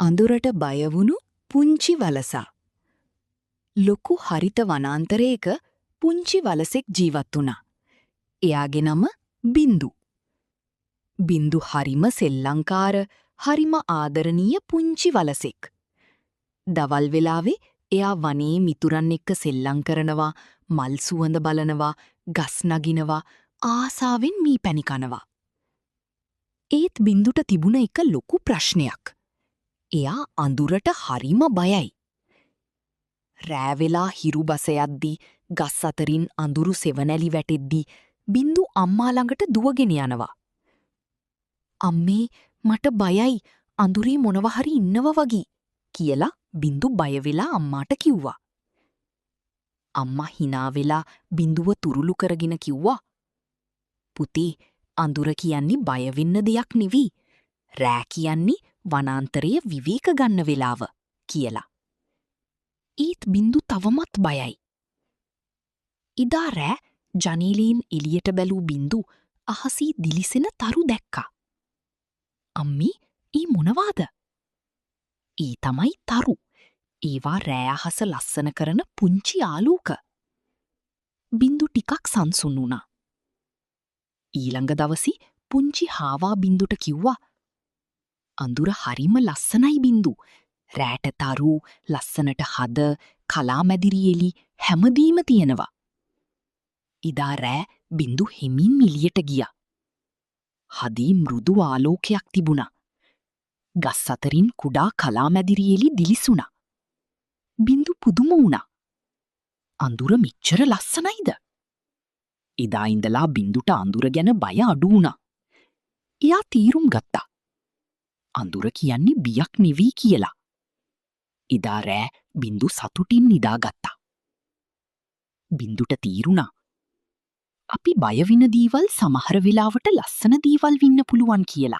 අඳුරට බයවුණු පුංචි වලසා. ලොකු හරිත වනාන්තරයක පුංචි වලසෙක් ජීවත් වුණා. එයාගේ නම බින්දු. බින්දු හරිම සෙල්ලංකාර, හරිම ආදරණීය පුංචි වලසෙක්. දවල් වෙලාවේ එයා වනයේ මිතුරන් එක්ක සෙල්ලම් කරනවා, මල් සුවඳ බලනවා, ගස් නගිනවා, ආසාවෙන් මී පැණි කනවා. ඒත් බින්දුට තිබුණ එක ලොකු ප්‍රශ්නයක්. එයා අඳුරට හරිම බයයි. රෑ වෙලා හිරු බස යද්දී ගස් අතරින් අඳුරු සෙවණැලි වැටෙද්දී බින්දු අම්මා ළඟට දුවගෙන යනවා. "අම්මේ, මට බයයි, අඳුරේ මොනවා හරි ඉන්නවා වගේ" කියලා බින්දු බය වෙලා අම්මාට කිව්වා. අම්මා hina වෙලා බින්දුව තුරුළු කරගෙන කිව්වා, "පුතේ, අඳුර කියන්නේ බය වෙන්න දෙයක් නෙවි. රෑ කියන්නේ වනාන්තරයේ විවේක ගන්න වෙලාව" කියලා. ඒත් බින්දු තවමත් බයයි. ඉදා රෑ ජනේලයෙන් එළියට බැලූ බින්දු අහසේ දිලිසෙන තරු දැක්කා. "අම්මේ, ඒ මොනවාද?" "ඒ තමයි තරු. ඒවා රෑ අහස ලස්සන කරන පුංචි ආලෝක." බින්දු ටිකක් සංසුන් වුණා. ඊළඟ දවසේ පුංචි හාවා බින්දුට කිව්වා, "අඳුර හරිම ලස්සනයි බින්දු. රෑට තරු, ලස්සනට හද, කලාමැදිරි එලි හැමදීම තියෙනවා." ඉදා රෑ බින්දු හිමින් එළියට ගියා. හදේ මෘදු ආලෝකයක් තිබුණා. ගස් අතරින් කුඩා කලාමැදිරි එලි දිලිසුණා. බින්දු පුදුම වුණා. අඳුර මෙච්චර ලස්සනයිද? එදා ඉඳලා බින්දුට අඳුර ගැන බය අඩු වුණා. එයා තීරුම් ගත්තා. අඳුර කියන්නේ බියක් නෙවී කියලා. එදා රෑ බින්දු සතුටින් නිදාගත්තා. බින්දුට තීරුණා, අපි බය වෙන දේවල් සමහර වෙලාවට ලස්සන දේවල් වෙන්න පුළුවන් කියලා.